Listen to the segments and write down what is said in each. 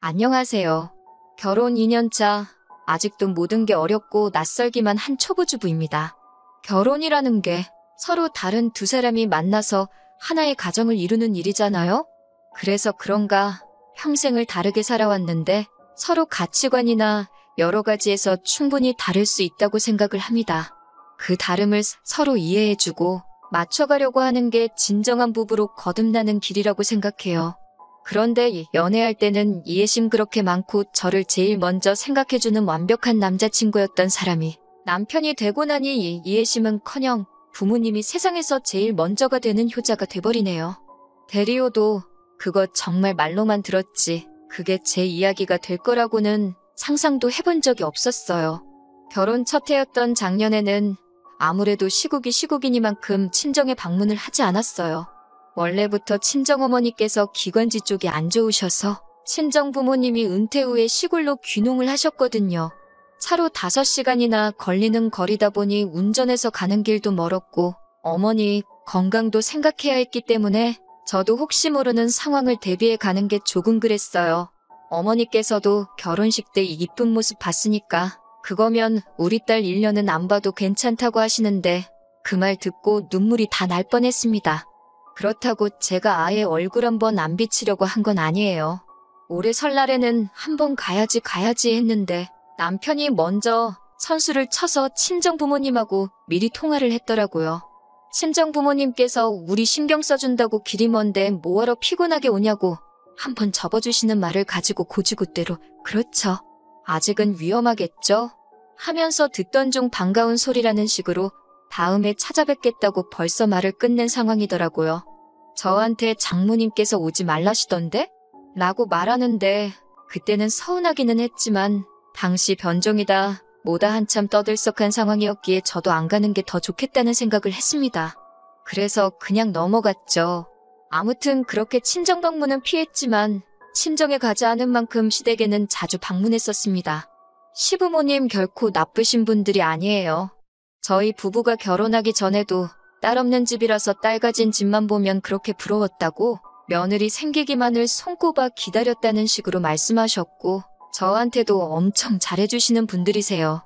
안녕하세요. 결혼 2년차, 아직도 모든 게 어렵고 낯설기만 한 초보주부입니다. 결혼이라는 게 서로 다른 두 사람이 만나서 하나의 가정을 이루는 일이잖아요? 그래서 그런가 평생을 다르게 살아왔는데 서로 가치관이나 여러 가지에서 충분히 다를 수 있다고 생각을 합니다. 그 다름을 서로 이해해주고 맞춰가려고 하는 게 진정한 부부로 거듭나는 길이라고 생각해요. 그런데 연애할 때는 이해심 그렇게 많고 저를 제일 먼저 생각해주는 완벽한 남자친구였던 사람이 남편이 되고 나니 이해심은커녕 부모님이 세상에서 제일 먼저가 되는 효자가 돼버리네요. 대리오도 그거 정말 말로만 들었지 그게 제 이야기가 될 거라고는 상상도 해본 적이 없었어요. 결혼 첫 해였던 작년에는 아무래도 시국이 시국이니만큼 친정에 방문을 하지 않았어요. 원래부터 친정어머니께서 기관지 쪽이 안 좋으셔서 친정부모님이 은퇴 후에 시골로 귀농을 하셨거든요. 차로 5시간이나 걸리는 거리다 보니 운전해서 가는 길도 멀었고 어머니 건강도 생각해야 했기 때문에 저도 혹시 모르는 상황을 대비해 가는 게 조금 그랬어요. 어머니께서도 결혼식 때 이쁜 모습 봤으니까 그거면 우리 딸 1년은 안 봐도 괜찮다고 하시는데 그 말 듣고 눈물이 다 날 뻔했습니다. 그렇다고 제가 아예 얼굴 한번 안 비치려고 한 건 아니에요. 올해 설날에는 한번 가야지 했는데 남편이 먼저 선수를 쳐서 친정부모님하고 미리 통화를 했더라고요. 친정부모님께서 우리 신경 써준다고 길이 먼데 뭐하러 피곤하게 오냐고 한번 접어주시는 말을 가지고 고지고대로 그렇죠. 아직은 위험하겠죠? 하면서 듣던 중 반가운 소리라는 식으로 다음에 찾아뵙겠다고 벌써 말을 끝낸 상황이더라고요. 저한테 장모님께서 오지 말라시던데? 라고 말하는데 그때는 서운하기는 했지만 당시 변종이다 뭐다 한참 떠들썩한 상황이었기에 저도 안 가는 게 더 좋겠다는 생각을 했습니다. 그래서 그냥 넘어갔죠. 아무튼 그렇게 친정 방문은 피했지만 친정에 가지 않은 만큼 시댁에는 자주 방문했었습니다. 시부모님 결코 나쁘신 분들이 아니에요. 저희 부부가 결혼하기 전에도 딸 없는 집이라서 딸 가진 집만 보면 그렇게 부러웠다고 며느리 생기기만을 손꼽아 기다렸다는 식으로 말씀하셨고 저한테도 엄청 잘해주시는 분들이세요.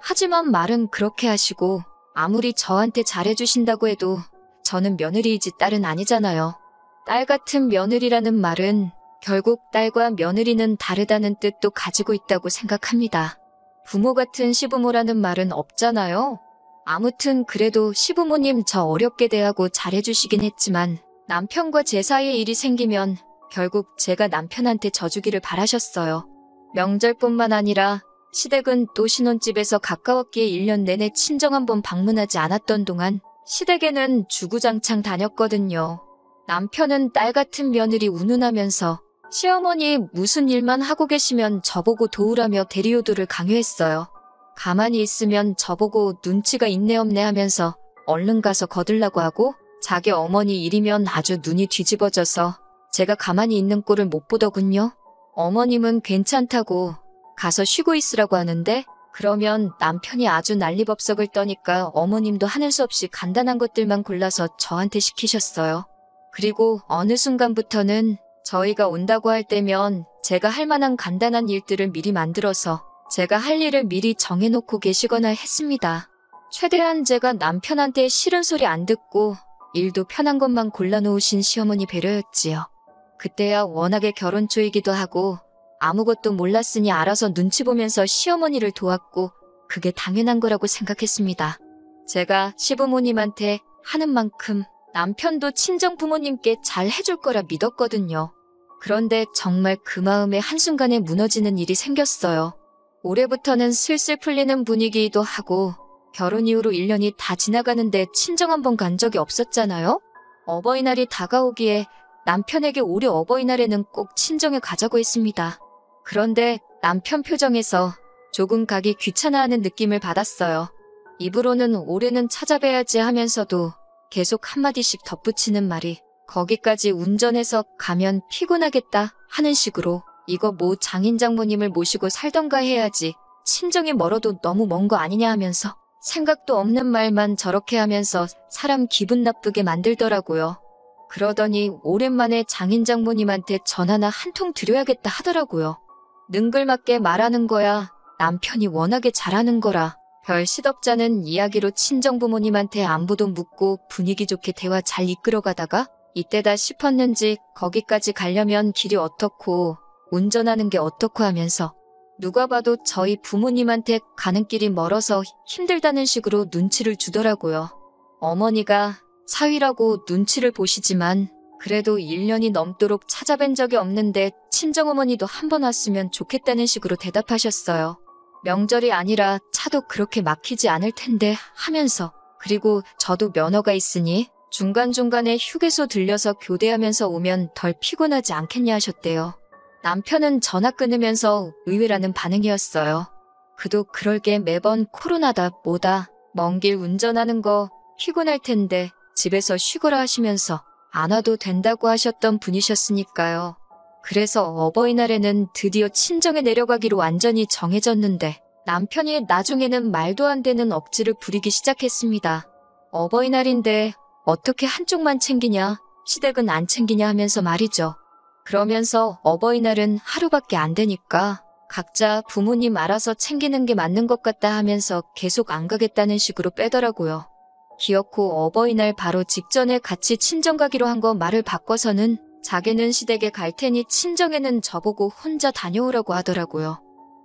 하지만 말은 그렇게 하시고 아무리 저한테 잘해주신다고 해도 저는 며느리이지 딸은 아니잖아요. 딸 같은 며느리라는 말은 결국 딸과 며느리는 다르다는 뜻도 가지고 있다고 생각합니다. 부모 같은 시부모라는 말은 없잖아요. 아무튼 그래도 시부모님 저 어렵게 대하고 잘해주시긴 했지만 남편과 제 사이에 일이 생기면 결국 제가 남편한테 져주기를 바라셨어요. 명절뿐만 아니라 시댁은 또 신혼집에서 가까웠기에 1년 내내 친정 한번 방문하지 않았던 동안 시댁에는 주구장창 다녔거든요. 남편은 딸 같은 며느리 운운하면서 시어머니 무슨 일만 하고 계시면 저보고 도우라며 대리오도를 강요했어요. 가만히 있으면 저보고 눈치가 있네 없네 하면서 얼른 가서 거들라고 하고 자기 어머니 일이면 아주 눈이 뒤집어져서 제가 가만히 있는 꼴을 못 보더군요. 어머님은 괜찮다고 가서 쉬고 있으라고 하는데 그러면 남편이 아주 난리법석을 떠니까 어머님도 하는 수 없이 간단한 것들만 골라서 저한테 시키셨어요. 그리고 어느 순간부터는 저희가 온다고 할 때면 제가 할 만한 간단한 일들을 미리 만들어서 제가 할 일을 미리 정해놓고 계시거나 했습니다. 최대한 제가 남편한테 싫은 소리 안 듣고 일도 편한 것만 골라놓으신 시어머니 배려였지요. 그때야 워낙에 결혼 초이기도 하고 아무것도 몰랐으니 알아서 눈치 보면서 시어머니를 도왔고 그게 당연한 거라고 생각했습니다. 제가 시부모님한테 하는 만큼 남편도 친정 부모님께 잘 해줄 거라 믿었거든요. 그런데 정말 그 마음에 한순간에 무너지는 일이 생겼어요. 올해부터는 슬슬 풀리는 분위기이기도 하고 결혼 이후로 1년이 다 지나가는데 친정 한번 간 적이 없었잖아요? 어버이날이 다가오기에 남편에게 올해 어버이날에는 꼭 친정에 가자고 했습니다. 그런데 남편 표정에서 조금 가기 귀찮아하는 느낌을 받았어요. 입으로는 올해는 찾아뵈야지 하면서도 계속 한마디씩 덧붙이는 말이 거기까지 운전해서 가면 피곤하겠다 하는 식으로 이거 뭐 장인 장모님을 모시고 살던가 해야지 친정이 멀어도 너무 먼 거 아니냐 하면서 생각도 없는 말만 저렇게 하면서 사람 기분 나쁘게 만들더라고요. 그러더니 오랜만에 장인 장모님한테 전화나 한 통 드려야겠다 하더라고요. 능글맞게 말하는 거야. 남편이 워낙에 잘하는 거라. 별 시덥잖은 이야기로 친정부모님한테 안부도 묻고 분위기 좋게 대화 잘 이끌어가다가 이때다 싶었는지 거기까지 가려면 길이 어떻고 운전하는 게 어떻고 하면서 누가 봐도 저희 부모님한테 가는 길이 멀어서 힘들다는 식으로 눈치를 주더라고요. 어머니가 사위라고 눈치를 보시지만 그래도 1년이 넘도록 찾아뵌 적이 없는데 친정어머니도 한 번 왔으면 좋겠다는 식으로 대답하셨어요. 명절이 아니라 차도 그렇게 막히지 않을 텐데 하면서 그리고 저도 면허가 있으니 중간중간에 휴게소 들려서 교대하면서 오면 덜 피곤하지 않겠냐 하셨대요. 남편은 전화 끊으면서 의외라는 반응이었어요. 그도 그럴 게 매번 코로나다 뭐다 먼 길 운전하는 거 피곤할 텐데 집에서 쉬거라 하시면서 안 와도 된다고 하셨던 분이셨으니까요. 그래서 어버이날에는 드디어 친정에 내려가기로 완전히 정해졌는데 남편이 나중에는 말도 안 되는 억지를 부리기 시작했습니다. 어버이날인데 어떻게 한쪽만 챙기냐, 시댁은 안 챙기냐 하면서 말이죠. 그러면서 어버이날은 하루밖에 안 되니까 각자 부모님 알아서 챙기는 게 맞는 것 같다 하면서 계속 안 가겠다는 식으로 빼더라고요. 기어코 어버이날 바로 직전에 같이 친정 가기로 한 거 말을 바꿔서는 자기는 시댁에 갈 테니 친정에는 저보고 혼자 다녀오라고 하더라고요.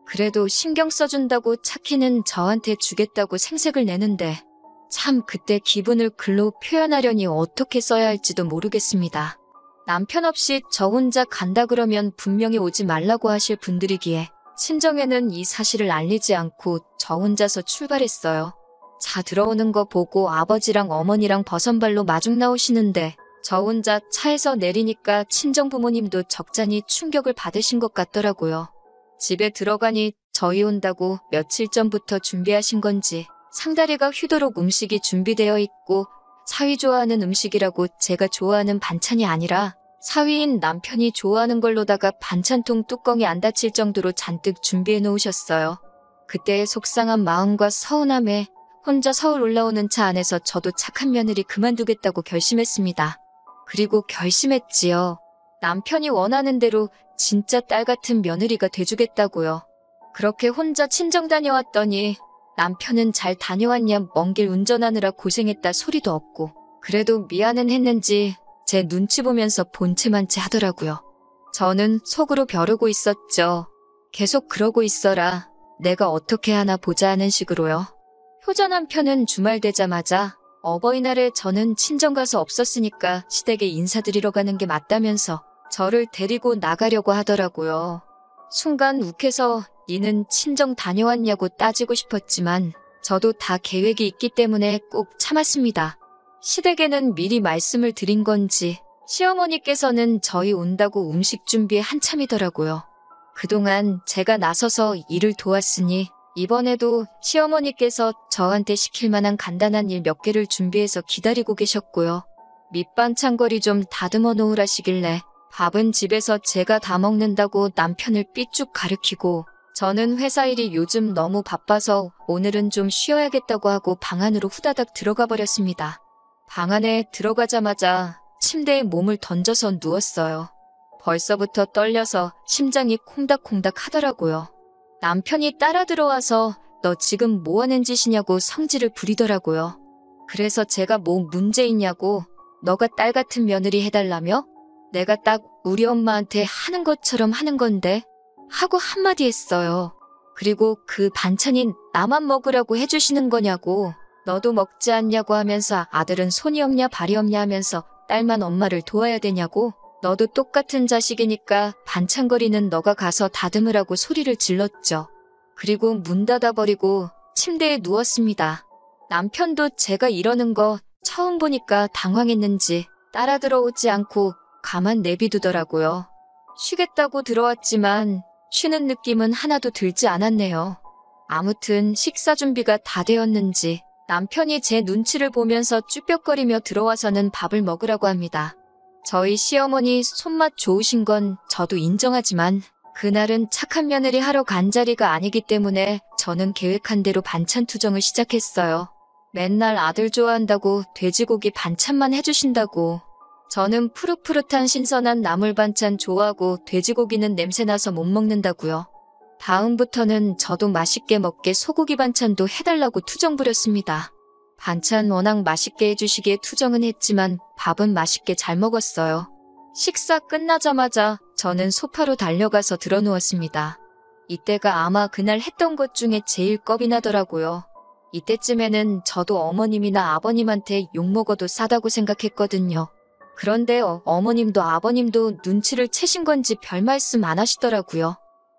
그래도 신경 써준다고 차키는 저한테 주겠다고 생색을 내는데 참 그때 기분을 글로 표현하려니 어떻게 써야 할지도 모르겠습니다. 남편 없이 저 혼자 간다 그러면 분명히 오지 말라고 하실 분들이기에 친정에는 이 사실을 알리지 않고 저 혼자서 출발했어요. 차 들어오는 거 보고 아버지랑 어머니랑 버선발로 마중 나오시는데 저 혼자 차에서 내리니까 친정부모님도 적잖이 충격을 받으신 것 같더라고요. 집에 들어가니 저희 온다고 며칠 전부터 준비하신 건지 상다리가 휘도록 음식이 준비되어 있고 사위 좋아하는 음식이라고 제가 좋아하는 반찬이 아니라 사위인 남편이 좋아하는 걸로다가 반찬통 뚜껑이 안 닫힐 정도로 잔뜩 준비해 놓으셨어요. 그때의 속상한 마음과 서운함에 혼자 서울 올라오는 차 안에서 저도 착한 며느리 그만두겠다고 결심했습니다. 그리고 결심했지요. 남편이 원하는 대로 진짜 딸 같은 며느리가 돼주겠다고요. 그렇게 혼자 친정 다녀왔더니 남편은 잘 다녀왔냐 먼 길 운전하느라 고생했다 소리도 없고 그래도 미안은 했는지 제 눈치 보면서 본체만치 하더라고요. 저는 속으로 벼르고 있었죠. 계속 그러고 있어라. 내가 어떻게 하나 보자 하는 식으로요. 효자 남편은 주말 되자마자 어버이날에 저는 친정 가서 없었으니까 시댁에 인사드리러 가는 게 맞다면서 저를 데리고 나가려고 하더라고요. 순간 욱해서 니는 친정 다녀왔냐고 따지고 싶었지만 저도 다 계획이 있기 때문에 꼭 참았습니다. 시댁에는 미리 말씀을 드린 건지 시어머니께서는 저희 온다고 음식 준비에 한참이더라고요. 그동안 제가 나서서 일을 도왔으니 이번에도 시어머니께서 저한테 시킬 만한 간단한 일 몇 개를 준비해서 기다리고 계셨고요. 밑반찬거리 좀 다듬어 놓으라시길래 밥은 집에서 제가 다 먹는다고 남편을 삐쭉 가르치고 저는 회사 일이 요즘 너무 바빠서 오늘은 좀 쉬어야겠다고 하고 방 안으로 후다닥 들어가 버렸습니다. 방 안에 들어가자마자 침대에 몸을 던져서 누웠어요. 벌써부터 떨려서 심장이 콩닥콩닥 하더라고요. 남편이 따라 들어와서 너 지금 뭐 하는 짓이냐고 성질을 부리더라고요. 그래서 제가 뭐 문제 있냐고 너가 딸 같은 며느리 해달라며? 내가 딱 우리 엄마한테 하는 것처럼 하는 건데 하고 한마디 했어요. 그리고 그 반찬이 나만 먹으라고 해주시는 거냐고 너도 먹지 않냐고 하면서 아들은 손이 없냐 발이 없냐 하면서 딸만 엄마를 도와야 되냐고 너도 똑같은 자식이니까 반찬거리는 너가 가서 다듬으라고 소리를 질렀죠. 그리고 문 닫아버리고 침대에 누웠습니다. 남편도 제가 이러는 거 처음 보니까 당황했는지 따라 들어오지 않고 가만 내비두더라고요. 쉬겠다고 들어왔지만 쉬는 느낌은 하나도 들지 않았네요. 아무튼 식사 준비가 다 되었는지 남편이 제 눈치를 보면서 쭈뼛거리며 들어와서는 밥을 먹으라고 합니다. 저희 시어머니 손맛 좋으신 건 저도 인정하지만 그날은 착한 며느리 하러 간 자리가 아니기 때문에 저는 계획한 대로 반찬 투정을 시작했어요. 맨날 아들 좋아한다고 돼지고기 반찬만 해주신다고 저는 푸릇푸릇한 신선한 나물 반찬 좋아하고 돼지고기는 냄새나서 못 먹는다고요. 다음부터는 저도 맛있게 먹게 소고기 반찬도 해달라고 투정 부렸습니다. 반찬 워낙 맛있게 해주시기에 투정은 했지만 밥은 맛있게 잘 먹었어요. 식사 끝나자마자 저는 소파로 달려가서 드러누웠습니다. 이때가 아마 그날 했던 것 중에 제일 겁이 나더라고요. 이때쯤에는 저도 어머님이나 아버님한테 욕먹어도 싸다고 생각했거든요. 그런데 어머님도 아버님도 눈치를 채신 건지 별 말씀 안 하시더라고요.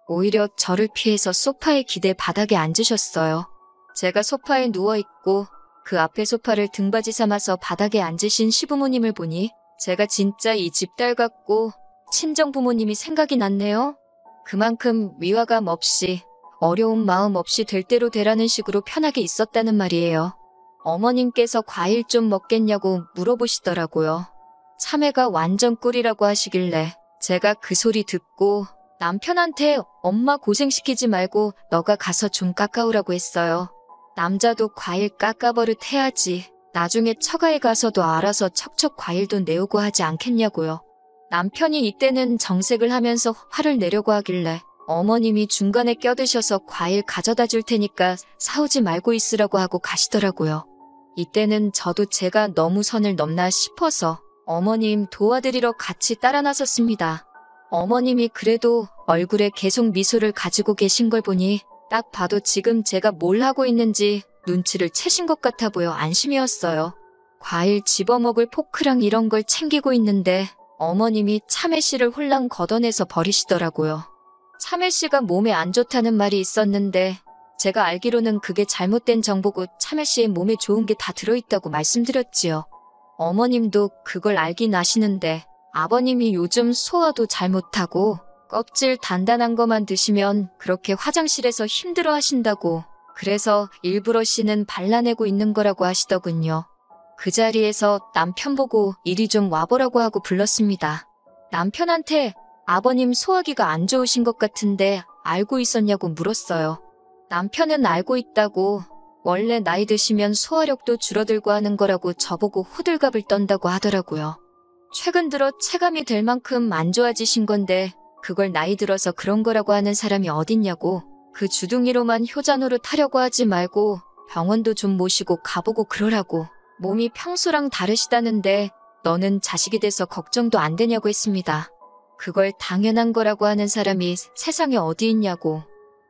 오히려 저를 피해서 소파에 기대 바닥에 앉으셨어요. 제가 소파에 누워있고 그 앞에 소파를 등받이 삼아서 바닥에 앉으신 시부모님을 보니 제가 진짜 이 집 딸 같고 친정부모님이 생각이 났네요. 그만큼 위화감 없이 어려운 마음 없이 될 대로 되라는 식으로 편하게 있었다는 말이에요. 어머님께서 과일 좀 먹겠냐고 물어보시더라고요. 참외가 완전 꿀이라고 하시길래 제가 그 소리 듣고 남편한테 엄마 고생시키지 말고 너가 가서 좀 깎아오라고 했어요. 남자도 과일 깎아버릇 해야지. 나중에 처가에 가서도 알아서 척척 과일도 내오고 하지 않겠냐고요. 남편이 이때는 정색을 하면서 화를 내려고 하길래 어머님이 중간에 껴드셔서 과일 가져다 줄 테니까 사오지 말고 있으라고 하고 가시더라고요. 이때는 저도 제가 너무 선을 넘나 싶어서 어머님 도와드리러 같이 따라 나섰습니다. 어머님이 그래도 얼굴에 계속 미소를 가지고 계신 걸 보니 딱 봐도 지금 제가 뭘 하고 있는지 눈치를 채신 것 같아 보여 안심이었어요. 과일 집어먹을 포크랑 이런 걸 챙기고 있는데 어머님이 참외씨를 홀랑 걷어내서 버리시더라고요. 참외씨가 몸에 안 좋다는 말이 있었는데 제가 알기로는 그게 잘못된 정보고 참외씨의 몸에 좋은 게 다 들어있다고 말씀드렸지요. 어머님도 그걸 알긴 아시는데 아버님이 요즘 소화도 잘 못하고 껍질 단단한 거만 드시면 그렇게 화장실에서 힘들어 하신다고 그래서 일부러 씨는 발라내고 있는 거라고 하시더군요. 그 자리에서 남편 보고 이리 좀 와보라고 하고 불렀습니다. 남편한테 아버님 소화기가 안 좋으신 것 같은데 알고 있었냐고 물었어요. 남편은 알고 있다고 원래 나이 드시면 소화력도 줄어들고 하는 거라고 저보고 호들갑을 떤다고 하더라고요. 최근 들어 체감이 될 만큼 안 좋아지신 건데 그걸 나이 들어서 그런 거라고 하는 사람이 어딨냐고 그 주둥이로만 효자노릇 하려고 하지 말고 병원도 좀 모시고 가보고 그러라고 몸이 평소랑 다르시다는데 너는 자식이 돼서 걱정도 안 되냐고 했습니다. 그걸 당연한 거라고 하는 사람이 세상에 어디 있냐고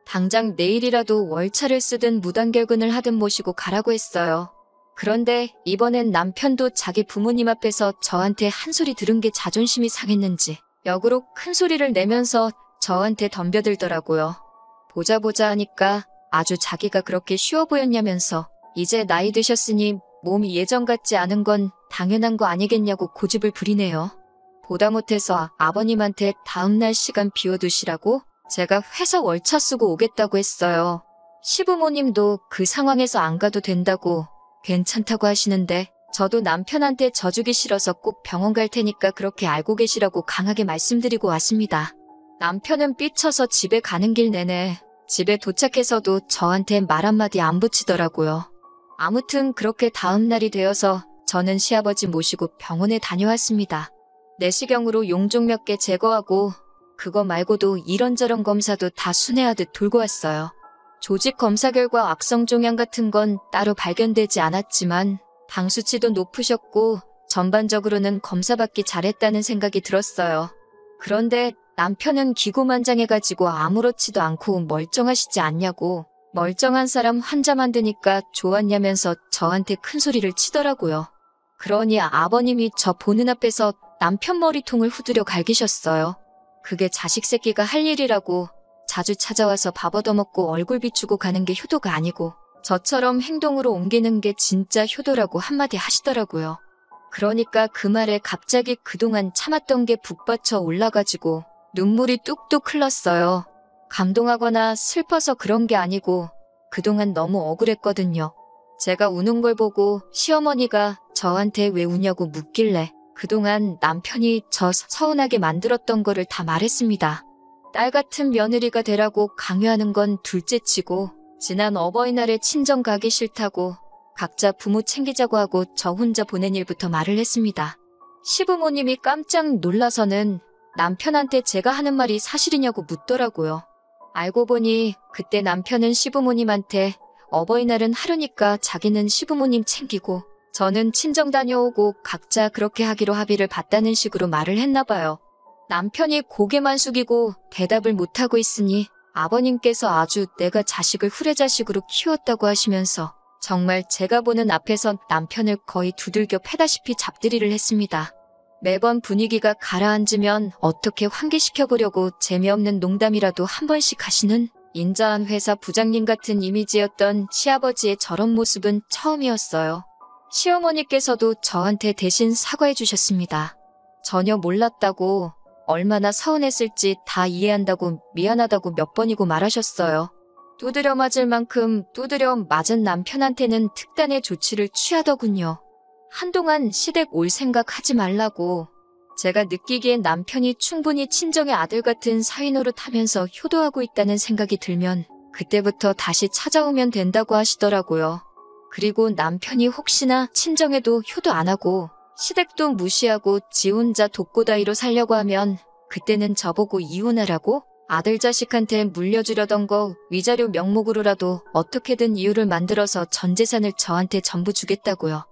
당장 내일이라도 월차를 쓰든 무단결근을 하든 모시고 가라고 했어요. 그런데 이번엔 남편도 자기 부모님 앞에서 저한테 한 소리 들은 게 자존심이 상했는지 역으로 큰 소리를 내면서 저한테 덤벼들더라고요. 보자 하니까 아주 자기가 그렇게 쉬워 보였냐면서 이제 나이 드셨으니 몸이 예전 같지 않은 건 당연한 거 아니겠냐고 고집을 부리네요. 보다 못해서 아버님한테 다음날 시간 비워두시라고 제가 회사 월차 쓰고 오겠다고 했어요. 시부모님도 그 상황에서 안 가도 된다고 괜찮다고 하시는데 저도 남편한테 져주기 싫어서 꼭 병원 갈 테니까 그렇게 알고 계시라고 강하게 말씀드리고 왔습니다. 남편은 삐쳐서 집에 가는 길 내내 집에 도착해서도 저한테 말 한마디 안 붙이더라고요. 아무튼 그렇게 다음 날이 되어서 저는 시아버지 모시고 병원에 다녀왔습니다. 내시경으로 용종 몇 개 제거하고 그거 말고도 이런저런 검사도 다 순회하듯 돌고 왔어요. 조직 검사 결과 악성 종양 같은 건 따로 발견되지 않았지만 당 수치도 높으셨고 전반적으로는 검사받기 잘했다는 생각이 들었어요. 그런데 남편은 기고만장해가지고 아무렇지도 않고 멀쩡하시지 않냐고 멀쩡한 사람 환자 만드니까 좋았냐면서 저한테 큰 소리를 치더라고요. 그러니 아버님이 저 보는 앞에서 남편 머리통을 후드려 갈기셨어요. 그게 자식 새끼가 할 일이라고 자주 찾아와서 밥 얻어먹고 얼굴 비추고 가는 게 효도가 아니고 저처럼 행동으로 옮기는 게 진짜 효도라고 한마디 하시더라고요. 그러니까 그 말에 갑자기 그동안 참았던 게 북받쳐 올라가지고 눈물이 뚝뚝 흘렀어요. 감동하거나 슬퍼서 그런 게 아니고 그동안 너무 억울했거든요. 제가 우는 걸 보고 시어머니가 저한테 왜 우냐고 묻길래 그동안 남편이 저 서운하게 만들었던 거를 다 말했습니다. 딸 같은 며느리가 되라고 강요하는 건 둘째치고 지난 어버이날에 친정 가기 싫다고 각자 부모 챙기자고 하고 저 혼자 보낸 일부터 말을 했습니다. 시부모님이 깜짝 놀라서는 남편한테 제가 하는 말이 사실이냐고 묻더라고요. 알고 보니 그때 남편은 시부모님한테 어버이날은 하루니까 자기는 시부모님 챙기고 저는 친정 다녀오고 각자 그렇게 하기로 합의를 봤다는 식으로 말을 했나 봐요. 남편이 고개만 숙이고 대답을 못하고 있으니 아버님께서 아주 내가 자식을 후레자식으로 키웠다고 하시면서 정말 제가 보는 앞에서 남편을 거의 두들겨 패다시피 잡들이를 했습니다. 매번 분위기가 가라앉으면 어떻게 환기시켜보려고 재미없는 농담이라도 한 번씩 하시는 인자한 회사 부장님 같은 이미지였던 시아버지의 저런 모습은 처음이었어요. 시어머니께서도 저한테 대신 사과해 주셨습니다. 전혀 몰랐다고, 얼마나 서운했을지 다 이해한다고 미안하다고 몇 번이고 말하셨어요. 두드려 맞을 만큼 두드려 맞은 남편한테는 특단의 조치를 취하더군요. 한동안 시댁 올 생각 하지 말라고. 제가 느끼기엔 남편이 충분히 친정의 아들 같은 사위 노릇하면서 효도하고 있다는 생각이 들면 그때부터 다시 찾아오면 된다고 하시더라고요. 그리고 남편이 혹시나 친정에도 효도 안 하고 시댁도 무시하고 지 혼자 독고다이로 살려고 하면 그때는 저보고 이혼하라고? 아들 자식한테 물려주려던 거 위자료 명목으로라도 어떻게든 이유를 만들어서 전 재산을 저한테 전부 주겠다고요.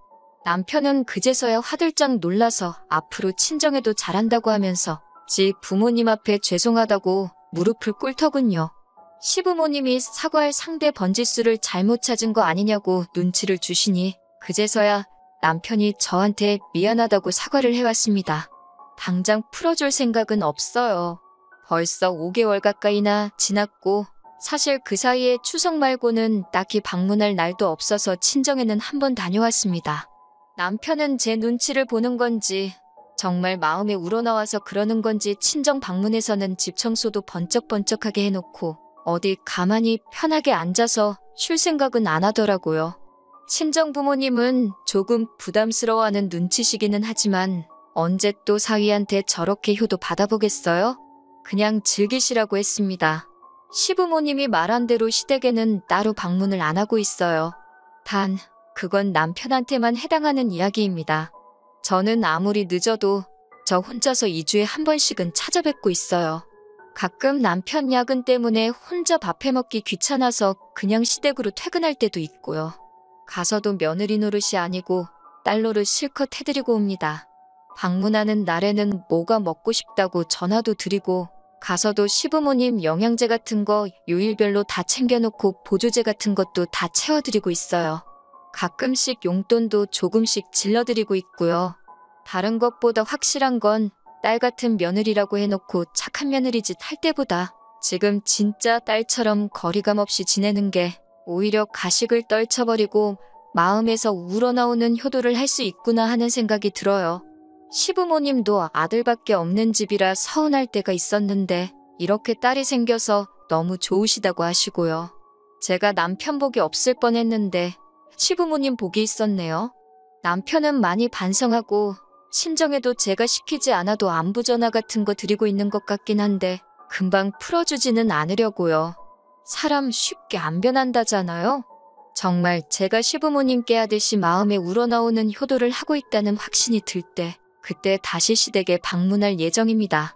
남편은 그제서야 화들짝 놀라서 앞으로 친정에도 잘한다고 하면서 지 부모님 앞에 죄송하다고 무릎을 꿇더군요. 시부모님이 사과할 상대 번지수를 잘못 찾은 거 아니냐고 눈치를 주시니 그제서야 남편이 저한테 미안하다고 사과를 해왔습니다. 당장 풀어줄 생각은 없어요. 벌써 5개월 가까이나 지났고 사실 그 사이에 추석 말고는 딱히 방문할 날도 없어서 친정에는 한 번 다녀왔습니다. 남편은 제 눈치를 보는 건지 정말 마음에 우러나와서 그러는 건지 친정 방문에서는 집 청소도 번쩍번쩍하게 해놓고 어디 가만히 편하게 앉아서 쉴 생각은 안 하더라고요. 친정 부모님은 조금 부담스러워하는 눈치시기는 하지만 언제 또 사위한테 저렇게 효도 받아보겠어요? 그냥 즐기시라고 했습니다. 시부모님이 말한 대로 시댁에는 따로 방문을 안 하고 있어요. 단, 그건 남편한테만 해당하는 이야기입니다. 저는 아무리 늦어도 저 혼자서 2주에 한 번씩은 찾아뵙고 있어요. 가끔 남편 야근 때문에 혼자 밥 해먹기 귀찮아서 그냥 시댁으로 퇴근할 때도 있고요. 가서도 며느리 노릇이 아니고 딸 노릇 실컷 해드리고 옵니다. 방문하는 날에는 뭐가 먹고 싶다고 전화도 드리고 가서도 시부모님 영양제 같은 거 요일별로 다 챙겨놓고 보조제 같은 것도 다 채워드리고 있어요. 가끔씩 용돈도 조금씩 질러드리고 있고요. 다른 것보다 확실한 건 딸 같은 며느리라고 해놓고 착한 며느리 짓 할 때보다 지금 진짜 딸처럼 거리감 없이 지내는 게 오히려 가식을 떨쳐버리고 마음에서 우러나오는 효도를 할 수 있구나 하는 생각이 들어요. 시부모님도 아들밖에 없는 집이라 서운할 때가 있었는데 이렇게 딸이 생겨서 너무 좋으시다고 하시고요. 제가 남편 복이 없을 뻔했는데 시부모님 복이 있었네요. 남편은 많이 반성하고 친정에도 제가 시키지 않아도 안부 전화 같은 거 드리고 있는 것 같긴 한데 금방 풀어주지는 않으려고요. 사람 쉽게 안 변한다잖아요. 정말 제가 시부모님께 하듯이 마음에 우러나오는 효도를 하고 있다는 확신이 들 때 그때 다시 시댁에 방문할 예정입니다.